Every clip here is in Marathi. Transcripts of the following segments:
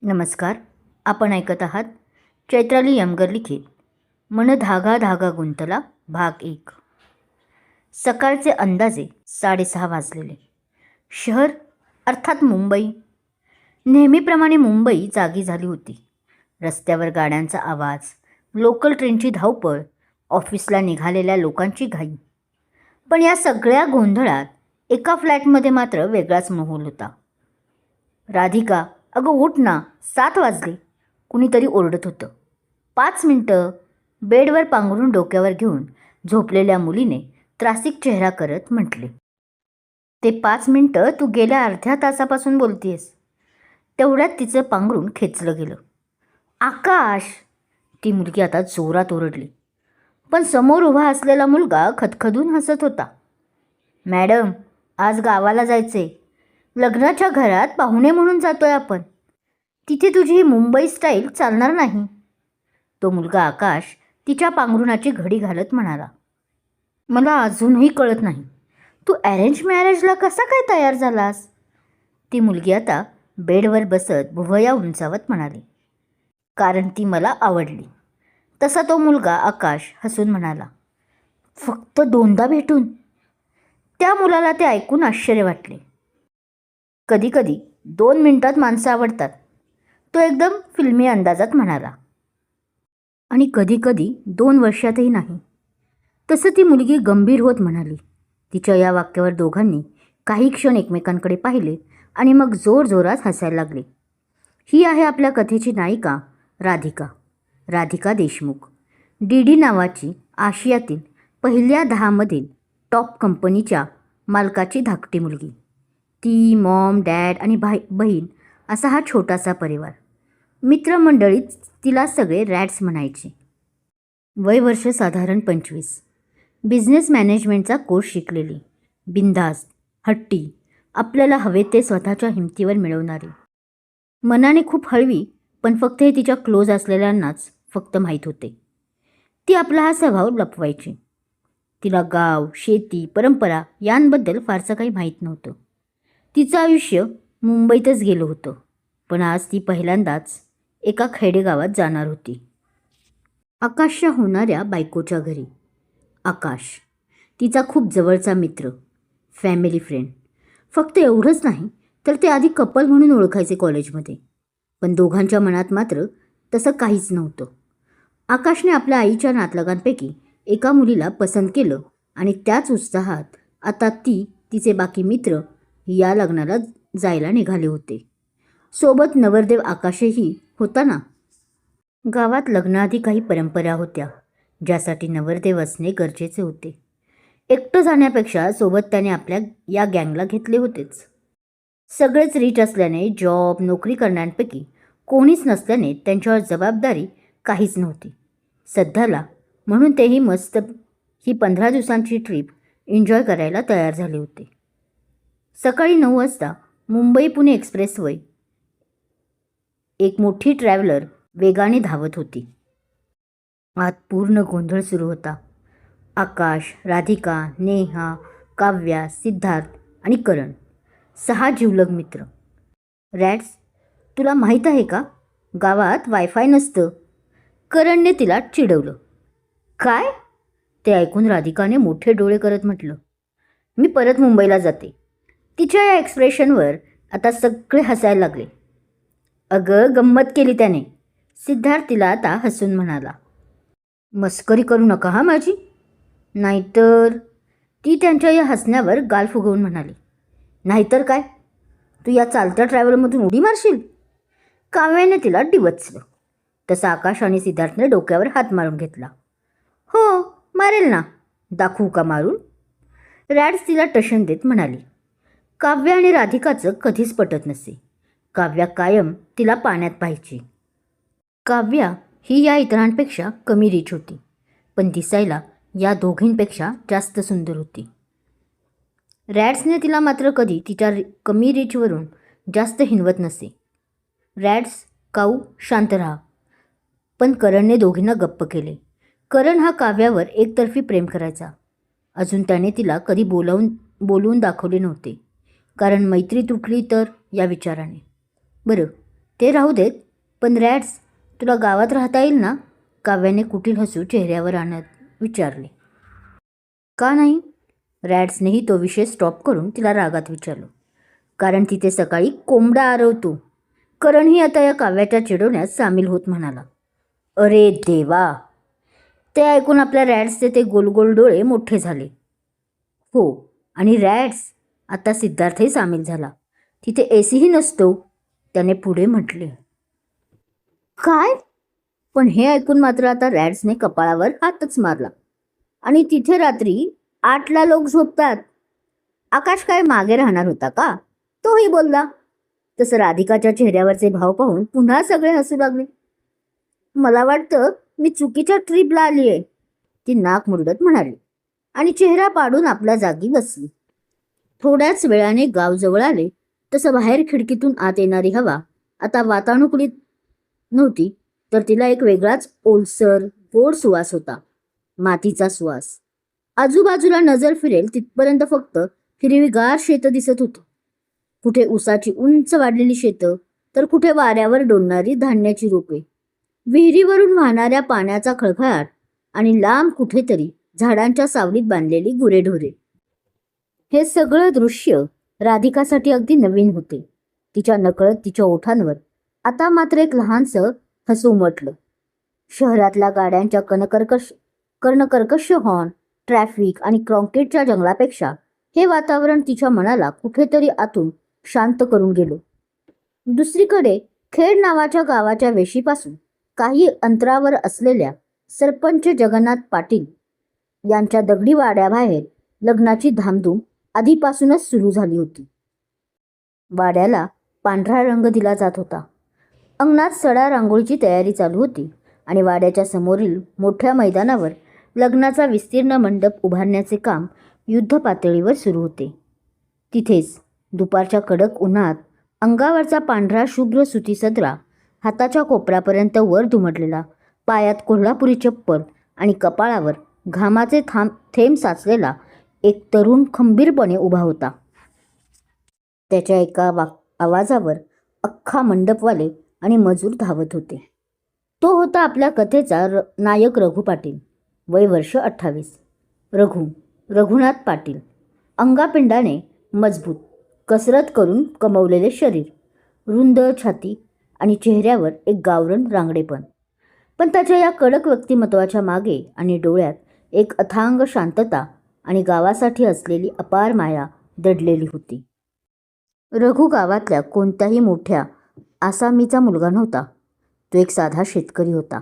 नमस्कार. आपण ऐकत आहात चैत्राली यमगर लिखित मन धागा धागा गुंतला भाग 1. सकाळचे अंदाजे 6:30 वाजलेले. शहर अर्थात मुंबई. नेहमीप्रमाणे मुंबई जागी झाली होती. रस्त्यावर गाड्यांचा आवाज, लोकल ट्रेनची धावपळ, ऑफिसला निघालेल्या लोकांची घाई. पण या सगळ्या गोंधळात एका फ्लॅटमध्ये मात्र वेगळाच माहोल होता. राधिका, अगं उठ ना, 7 वाजले. कुणीतरी ओरडत होतं. 5 मिनटं. बेडवर पांघरून डोक्यावर घेऊन झोपलेल्या मुलीने त्रासिक चेहरा करत म्हटले. ते 5 मिनटं तू गेल्या अर्ध्या तासापासून बोलतेस. तेवढ्यात तिचं पांघरून खेचलं गेलं. आकाश! ती मुलगी आता जोरात ओरडली. पण समोर उभा असलेला मुलगा खदखदून हसत होता. मॅडम, आज गावाला जायचे. लग्नाच्या घरात पाहुणे म्हणून जातोय आपण. तिथे तुझी ही मुंबई स्टाईल चालणार नाही. तो मुलगा आकाश तिच्या पांघरुणाची घडी घालत म्हणाला. मला अजूनही कळत नाही, तू अरेंज मॅरेजला कसा काय तयार झालास? ती मुलगी आता बेडवर बसत भुवया उंचावत म्हणाली. कारण ती मला आवडली. तसा तो मुलगा आकाश हसून म्हणाला. फक्त 2दा भेटून? त्या मुलाला ते ऐकून आश्चर्य वाटले. कधीकधी 2 मिनिटात माणसं आवडतात, तो एकदम फिल्मी अंदाजात म्हणाला. आणि कधीकधी 2 वर्षातही नाही. तसं ती मुलगी गंभीर होत म्हणाली. तिच्या या वाक्यावर दोघांनी काही क्षण एकमेकांकडे पाहिले आणि मग जोरजोरात हसायला लागले. ही आहे आपल्या कथेची नायिका राधिका. राधिका देशमुख. DD नावाची आशियातील पहिल्या 10मधील टॉप कंपनीच्या मालकाची धाकटी मुलगी. ती, मॉम, डॅड आणि बहीण असा हा छोटासा परिवार. मित्रमंडळीत तिला सगळे रॅट्स म्हणायचे. वयवर्ष साधारण 25. बिझनेस मॅनेजमेंटचा कोर्स शिकलेली, बिनधास्त, हट्टी, आपल्याला हवे ते स्वतःच्या हिमतीवर मिळवणारी. मनाने खूप हळवी, पण फक्त हे तिच्या क्लोज असलेल्यांनाच फक्त माहीत होते. ती आपला हा स्वभाव लपवायची. तिला गाव, शेती, परंपरा यांबद्दल फारसं काही माहीत नव्हतं. तिचं आयुष्य मुंबईतच गेलं होतं. पण आज ती पहिल्यांदाच एका खेडेगावात जाणार होती. आकाशच्या होणाऱ्या बायकोच्या घरी. आकाश तिचा खूप जवळचा मित्र, फॅमिली फ्रेंड. फक्त एवढंच नाही तर ते आधी कपल म्हणून ओळखायचे कॉलेजमध्ये. पण दोघांच्या मनात मात्र तसं काहीच नव्हतं. आकाशने आपल्या आईच्या नातलगांपैकी एका मुलीला पसंत केलं आणि त्याच उत्साहात आता ती, तिचे बाकी मित्र या लग्नाला जायला निघाले होते. सोबत नवरदेव आकाशही होता ना. गावात लग्नाआधी काही परंपरा होत्या ज्यासाठी नवरदेव असणे गरजेचे होते. एकटं जाण्यापेक्षा सोबत त्याने आपल्या या गँगला घेतले होतेच. सगळेच रिच असल्याने जॉब, नोकरी करणाऱ्यांपैकी कोणीच नसल्याने त्यांच्यावर जबाबदारी काहीच नव्हती सध्याला. म्हणून तेही मस्त ही 15 दिवसांची ट्रिप एन्जॉय करायला तयार झाले होते. सकाळी 9 वाजता मुंबई पुणे एक्सप्रेसवे एक मोठी ट्रॅव्हलर वेगाने धावत होती. आत पूर्ण गोंधळ सुरू होता. आकाश, राधिका, नेहा, काव्या, सिद्धार्थ आणि करण, 6 जिवलग मित्र. रॅट्स, तुला माहीत आहे का, गावात वायफाय नसतं. करणने तिला चिडवलं. काय? ते ऐकून राधिकाने मोठे डोळे करत म्हटलं. मी परत मुंबईला जाते. तिच्या या एक्सप्रेशनवर आता सगळे हसायला लागले. अगं गंमत केली त्याने. सिद्धार्थ तिला आता हसून म्हणाला. मस्करी करू नका हा माझी. नाहीतर, ती त्यांच्या या हसण्यावर गाल फुगवून म्हणाली. नाहीतर काय, तू या चालत्या ट्रॅव्हलमधून उडी मारशील? काव्याने तिला डिवचलं. तसं आकाश आणि सिद्धार्थने डोक्यावर हात मारून घेतला. हो मारेल ना, दाखवू का मारून? रॅड्स तिला टशन देत म्हणाली. काव्या आणि राधिकाचं कधीच पटत नसे. काव्या कायम तिला पाण्यात पाहायची. काव्या ही या इतरांपेक्षा कमी रिच होती, पण दिसायला या दोघींपेक्षा जास्त सुंदर होती. रॅड्सने तिला मात्र कधी तिच्या कमी रिचवरून जास्त हिणवत नसे. रॅड्स, काऊ, शांत राहा. पण करणने दोघींना गप्प केले. करण हा काव्यावर एकतर्फी प्रेम करायचा. अजून त्याने तिला कधी बोलवून दाखवले नव्हते. कारण मैत्री तुटली तर या विचाराने. बरं, ते राहू देत, पण रॅड्स, तुला गावात राहता येईल ना? काव्याने कुटील हसू चेहऱ्यावर आणत विचारले. का नाही? रॅड्सनेही तो विषय स्टॉप करून तिला रागात विचारलं. कारण तिथे सकाळी कोंबडा आरवतो. करणही आता या काव्याच्या चिडवण्यात सामील होत म्हणाला. अरे देवा! ते ऐकून आपल्या रॅड्सचे ते गोलगोल डोळे मोठे झाले. हो, आणि रॅड्स, आता सिद्धार्थही सामील झाला. तिथे एसीही नसतो, त्याने पुढे म्हटले. काय? पण हे ऐकून मात्र आता रॅड्सने कपाळावर हातच मारला. आणि तिथे रात्री 8ला लोक झोपतात. आकाश काय मागे राहणार होता का? तोही बोलला. तसं राधिकाच्या चेहऱ्यावरचे भाव पाहून पुन्हा सगळे हसू लागले. मला वाटतं मी चुकीच्या ट्रीपला आली आहे, ती नाक मुरडत म्हणाली आणि चेहरा पाडून आपल्या जागी बसली. थोड्याच वेळाने गाव जवळ आले तसं बाहेर खिडकीतून आत येणारी हवा आता वातानुकूलित नव्हती, तर तिला एक वेगळाच ओलसर गोड सुवास होता. मातीचा सुवास. आजूबाजूला नजर फिरेल तिथपर्यंत फक्त हिरवीगार शेतं दिसत होती. कुठे उसाची उंच वाढलेली शेतं, तर कुठे वाऱ्यावर डोलणारी धान्याची रोपे, विहिरीवरून वाहणाऱ्या पाण्याचा खळखळाट आणि लांब कुठेतरी झाडांच्या सावलीत बांधलेली गुरेढोरे. हे सगळं दृश्य राधिकासाठी अगदी नवीन होते. तिच्या नकळत तिच्या ओठांवर आता मात्र एक लहानसं हसू उमटलं. शहरातल्या गाड्यांच्या कर्णकर्कश हॉर्न, ट्रॅफिक आणि कॉन्क्रीटच्या जंगलापेक्षा हे वातावरण तिच्या मनाला कुठेतरी आतून शांत करून गेलं. दुसरीकडे खेड नावाच्या गावाच्या वेशीपासून काही अंतरावर असलेल्या सरपंच जगन्नाथ पाटील यांच्या दगडी वाड्याबाहेर लग्नाची धामधूम आधीपासूनच सुरू झाली होती. वाड्याला पांढरा रंग दिला जात होता. अंगणात सडा रांगोळीची तयारी चालू होती आणि वाड्याच्या समोरील मोठ्या मैदानावर लग्नाचा विस्तीर्ण मंडप उभारण्याचे काम युद्धपातळीवर सुरू होते. तिथेच दुपारच्या कडक उन्हात अंगावरचा पांढरा शुभ्र सुती सदरा, हाताच्या कोपऱ्यापर्यंत वर दुमडलेला, पायात कोल्हापुरी चप्पल आणि कपाळावर घामाचे थेंब साचलेला एक तरुण खंबीरपणे उभा होता. त्याच्या एका आवाजावर अख्खा मंडपवाले आणि मजूर धावत होते. तो होता आपल्या कथेचा नायक रघु पाटील. वय वर्ष 28. रघुनाथ पाटील. अंगापिंडाने मजबूत, कसरत करून कमवलेले शरीर, रुंद छाती आणि चेहऱ्यावर एक गावरान रांगडेपण. पण त्याच्या या कडक व्यक्तिमत्वाच्या मागे आणि डोळ्यात एक अथांग शांतता आणि गावासाठी असलेली अपार माया दडलेली होती. रघु गावातल्या कोणत्याही मोठ्या आसामीचा मुलगा नव्हता. तो एक साधा शेतकरी होता.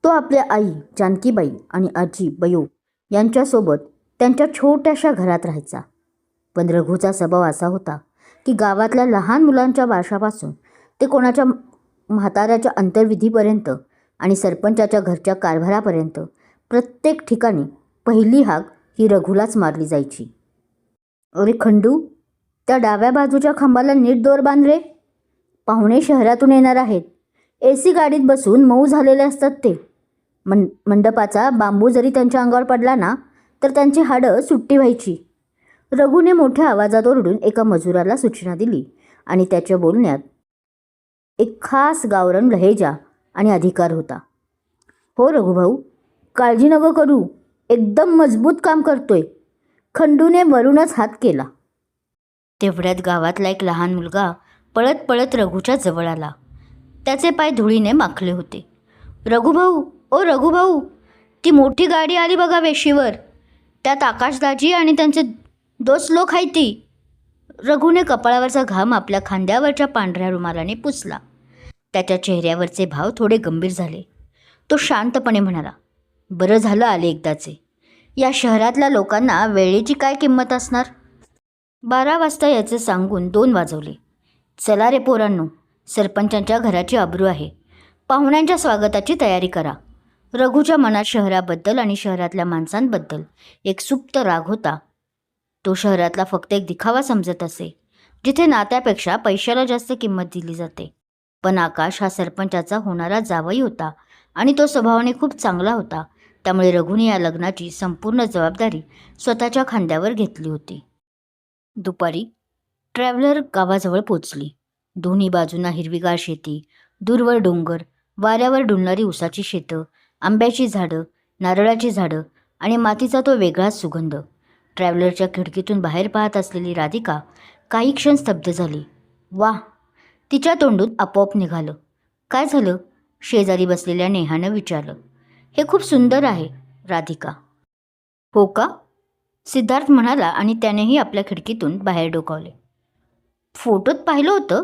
तो आपल्या आई जानकीबाई आणि आजी बयो यांच्यासोबत त्यांच्या छोट्याशा घरात राहायचा. पण रघुचा स्वभाव असा होता की गावातल्या लहान मुलांच्या वारशापासून ते कोणाच्या म्हाताऱ्याच्या अंत्यविधीपर्यंत आणि सरपंचाच्या घरच्या कारभारापर्यंत प्रत्येक ठिकाणी पहिली हाक ही रघुलाच मारली जायची. अरे खंडू, त्या डाव्या बाजूच्या खांबाला नीट दोर बांध रे. पाहुणे शहरातून येणार आहेत. एसी गाडीत बसून मऊ झालेले असतात ते. मंडपाचा बांबू जरी त्यांच्या अंगावर पडला ना, तर त्यांची हाडं सुट्टी व्हायची. रघुने मोठ्या आवाजात ओरडून एका मजुराला सूचना दिली आणि त्याच्या बोलण्यात एक खास गावरान लहेजा आणि अधिकार होता. हो रघुभाऊ, काळजी नको करू, एकदम मजबूत काम करतोय. खंडूने वरूनच हात केला. तेवढ्यात गावातला एक लहान मुलगा पळत पळत रघुच्या जवळ आला. त्याचे पाय धुळीने माखले होते. रघुभाऊ, ओ रघुभाऊ, ती मोठी गाडी आली बघा वेशीवर. त्यात आकाशदाजी आणि त्यांचे 2 लोक आहेत ती. रघुने कपाळावरचा घाम आपल्या खांद्यावरच्या पांढऱ्या रुमालाने पुसला. त्याच्या चेहऱ्यावरचे भाव थोडे गंभीर झाले. तो शांतपणे म्हणाला, बरं झालं आले एकदाचे. या शहरातल्या लोकांना वेळेची काय किंमत असणार. 12 वाजता याचे सांगून 2 वाजवले. चला रे पोरांनो, सरपंचांच्या घराची अब्रू आहे. पाहुण्यांच्या स्वागताची तयारी करा. रघुच्या मनात शहराबद्दल आणि शहरातल्या माणसांबद्दल एक सुप्त राग होता. तो शहरातला फक्त एक दिखावा समजत असे, जिथे नात्यापेक्षा पैशाला जास्त किंमत दिली जाते. पण आकाश हा सरपंचाचा होणारा जावई होता आणि तो स्वभावाने खूप चांगला होता. त्यामुळे रघुने या लग्नाची संपूर्ण जबाबदारी स्वतःच्या खांद्यावर घेतली होती. दुपारी ट्रॅव्हलर गावाजवळ पोचली. दोन्ही बाजूंना हिरवीगार शेती, दूरवर डोंगर, वाऱ्यावर डुलणारी उसाची शेतं, आंब्याची झाडं, नारळाची झाडं आणि मातीचा तो वेगळाच सुगंध. ट्रॅव्हलरच्या खिडकीतून बाहेर पाहत असलेली राधिका काही क्षण स्तब्ध झाली. वाह! तिच्या तोंडून आपोआप निघालं. काय झालं? शेजारी बसलेल्या नेहानं विचारलं. हे खूप सुंदर आहे, राधिका. हो का? सिद्धार्थ म्हणाला आणि त्यानेही आपल्या खिडकीतून बाहेर डोकावले. फोटोत पाहिलं होतं,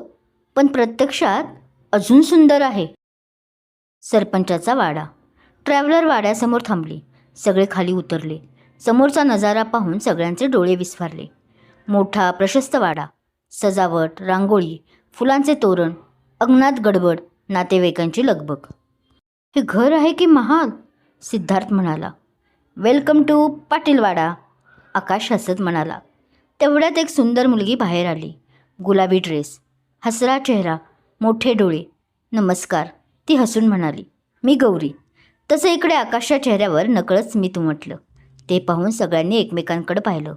पण प्रत्यक्षात अजून सुंदर आहे. सरपंचाचा वाडा. ट्रॅव्हलर वाड्यासमोर थांबली. सगळे खाली उतरले. समोरचा नजारा पाहून सगळ्यांचे डोळे विस्फारले. मोठा प्रशस्त वाडा, सजावट, रांगोळी, फुलांचे तोरण, अंगणात गडबड, नातेवाईकांची लगबग. हे घर आहे की महाल? सिद्धार्थ म्हणाला. वेलकम टू पाटीलवाडा, आकाश हसत म्हणाला. तेवढ्यात एक सुंदर मुलगी बाहेर आली. गुलाबी ड्रेस, हसरा चेहरा, मोठे डोळे. नमस्कार, ती हसून म्हणाली. मी गौरी. तसं इकडे आकाशच्या चेहऱ्यावर नकळत स्मित उमटलं. ते पाहून सगळ्यांनी एकमेकांकडे पाहिलं.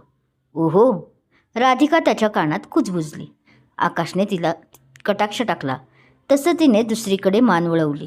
ओहो, राधिका त्याच्या कानात कुजबुजली. आकाशने तिला कटाक्ष टाकला. तसं तिने दुसरीकडे मान वळवली.